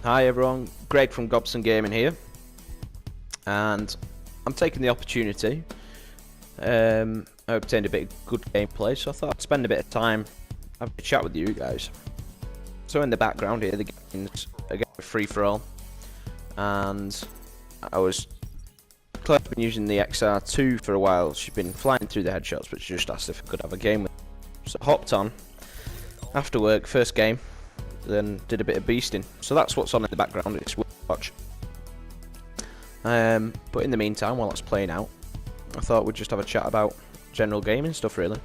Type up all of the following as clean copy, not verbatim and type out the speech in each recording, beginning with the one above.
Hi everyone, Greg from GobsonGaming here, and I'm taking the opportunity. I obtained a bit of good gameplay, so I thought I'd spend a bit of time having a chat with you guys. So in the background here, the game's a game of free-for-all, and I was Claire's been using the XR2 for a while. She's been flying through the headshots, but she just asked if I could have a game with her. So I hopped on after work, first game, then did a bit of beasting. So that's what's on in the background. It's worth a watch. But in the meantime, while that's playing out, I thought we'd just have a chat about general gaming stuff, really.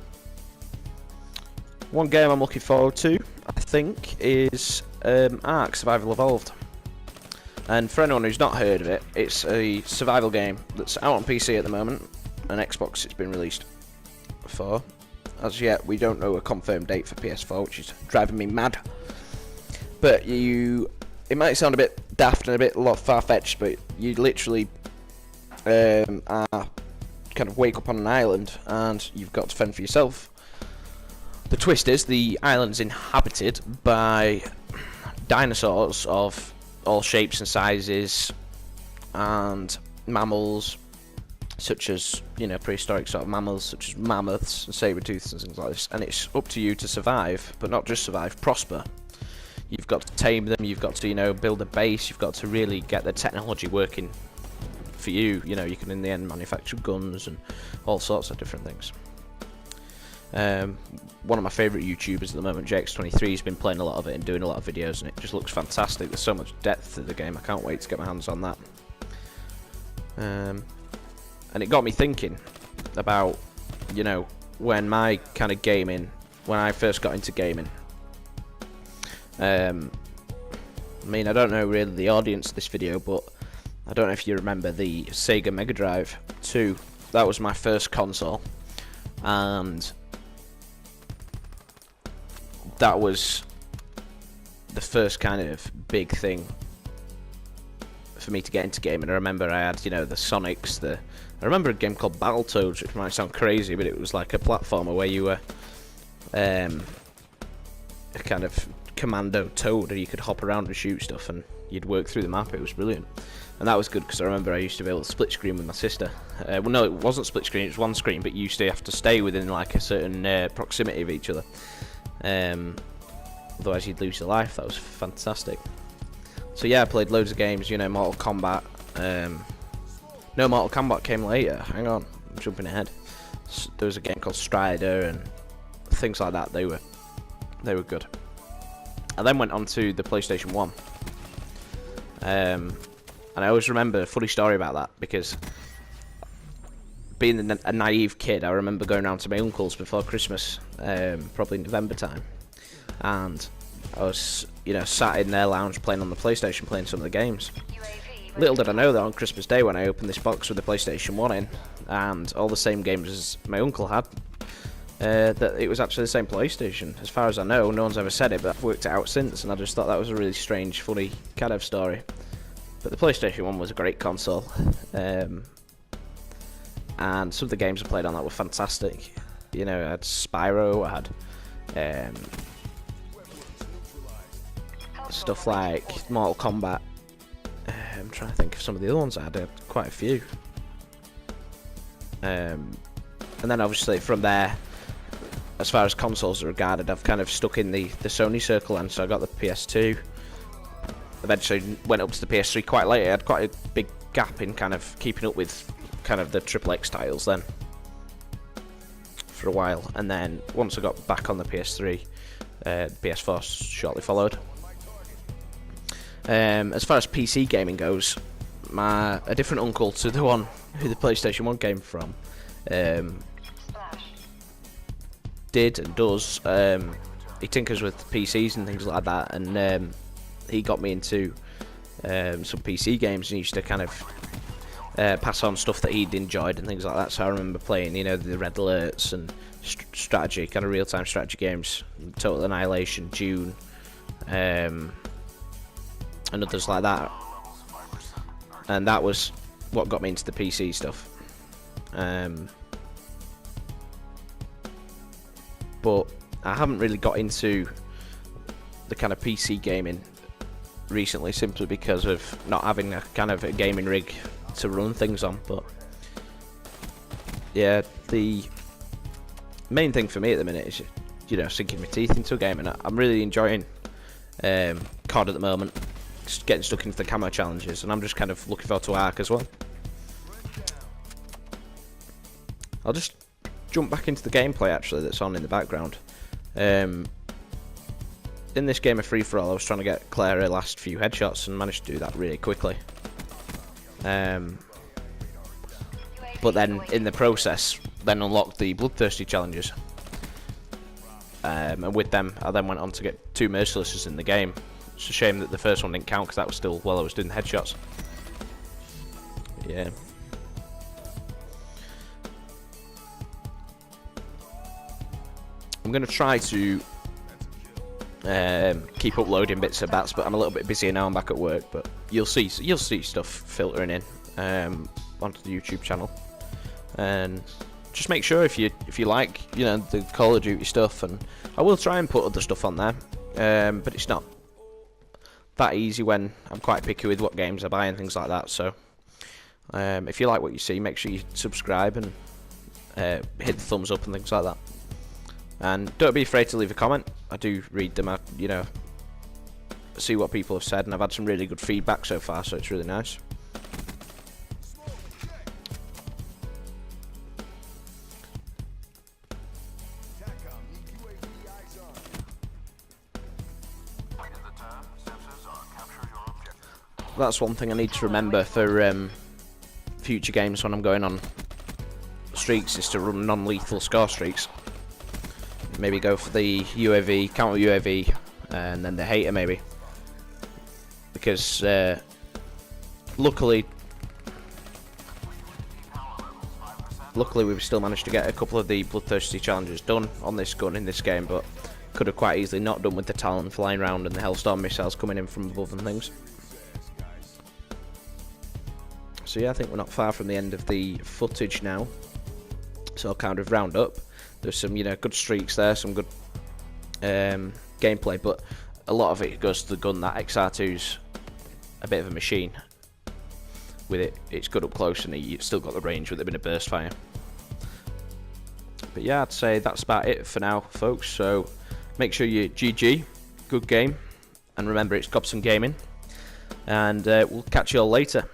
One game I'm looking forward to, I think, is Ark Survival Evolved. And for anyone who's not heard of it, it's a survival game that's out on PC at the moment, and Xbox it's been released for. As yet, we don't know a confirmed date for PS4, which is driving me mad. But it might sound a bit daft and a bit far-fetched, but you literally are kind of wake up on an island and you've got to fend for yourself. The twist is the island's inhabited by dinosaurs of all shapes and sizes and mammals, such as, prehistoric sort of mammals such as mammoths and saber-tooths and things like this. And it's up to you to survive, but not just survive, prosper. You've got to tame them, you've got to, build a base, you've got to really get the technology working for you. You can in the end manufacture guns and all sorts of different things. One of my favourite YouTubers at the moment, JX23, has been playing a lot of it and doing a lot of videos, and it just looks fantastic. There's so much depth to the game, I can't wait to get my hands on that. And it got me thinking about, when my kind of gaming, when I first got into gaming. I don't know really the audience of this video, but I don't know if you remember the Sega Mega Drive 2. That was my first console, and that was the first kind of big thing for me to get into gaming. I remember I had, the Sonics, I remember a game called Battletoads, which might sound crazy, but it was like a platformer where you were a kind of commando toad, and you could hop around and shoot stuff, and you'd work through the map. It was brilliant, and that was good because I remember I used to be able to split screen with my sister. Well, no, it wasn't split screen; it was one screen, but you used to have to stay within like a certain proximity of each other. Otherwise, you'd lose your life. That was fantastic. So yeah, I played loads of games. Mortal Kombat. No, Mortal Kombat came later. Hang on, I'm jumping ahead. There was a game called Strider and things like that. They were good. I then went on to the PlayStation 1. And I always remember a funny story about that, because being a naive kid, I remember going around to my uncle's before Christmas, probably November time, and I was, sat in their lounge playing on the PlayStation, playing some of the games. Little did I know that on Christmas Day, when I opened this box with the PlayStation 1 in, and all the same games as my uncle had, that it was actually the same PlayStation. As far as I know, no one's ever said it, but I've worked it out since, and I just thought that was a really strange, funny kind of story. But the PlayStation 1 was a great console, and some of the games I played on that were fantastic. I had Spyro, I had stuff like Mortal Kombat. I'm trying to think of some of the other ones I had quite a few. And then obviously from there, as far as consoles are regarded, I've kind of stuck in the Sony circle, and so I got the PS2. Eventually went up to the PS3 quite late. I had quite a big gap in kind of keeping up with kind of the XXX titles then for a while, and then once I got back on the PS3, the PS4 shortly followed. As far as PC gaming goes, a different uncle to the one who the PlayStation 1 came from, did and does, he tinkers with PCs and things like that, and he got me into some PC games, and used to kind of pass on stuff that he'd enjoyed and things like that. So I remember playing, the Red Alerts and strategy, kind of real-time strategy games, Total Annihilation, Dune, and others like that. And that was what got me into the PC stuff. But I haven't really got into the kind of PC gaming recently, simply because of not having a kind of a gaming rig to run things on. But yeah, the main thing for me at the minute is, you know, sinking my teeth into a game, and I'm really enjoying COD at the moment, just getting stuck into the camo challenges, and I'm just kind of looking forward to Ark as well. I'll just jump back into the gameplay actually that's on in the background. In this game of free-for-all, I was trying to get Claire her last few headshots and managed to do that really quickly. But then in the process, then unlocked the bloodthirsty challenges. And with them, I then went on to get 2 mercilesses in the game. It's a shame that the first one didn't count because that was still while I was doing the headshots. Yeah. I'm going to try to keep uploading bits of bats, but I'm a little bit busier now. I'm back at work, but you'll see stuff filtering in onto the YouTube channel. And just make sure if you like, you know, the Call of Duty stuff, and I will try and put other stuff on there, but it's not that easy when I'm quite picky with what games I buy and things like that. So if you like what you see, make sure you subscribe and hit the thumbs up and things like that. And don't be afraid to leave a comment. I do read them, you know, see what people have said, and I've had some really good feedback so far, so it's really nice. That's one thing I need to remember for future games when I'm going on streaks, is to run non-lethal score streaks. Maybe go for the UAV, counter UAV, and then the hater maybe. Because luckily we've still managed to get a couple of the bloodthirsty challenges done on this gun in this game, but could have quite easily not done with the Talon flying around and the Hellstorm missiles coming in from above and things. So yeah, I think we're not far from the end of the footage now. So I'll kind of round up. There's some, you know, good streaks there, some good gameplay, but a lot of it goes to the gun. That XR2's a bit of a machine. With it, it's good up close, and it's still got the range with it being a burst fire. But yeah, I'd say that's about it for now, folks. So make sure you GG, good game, and remember it's GobsonGaming, and we'll catch you all later.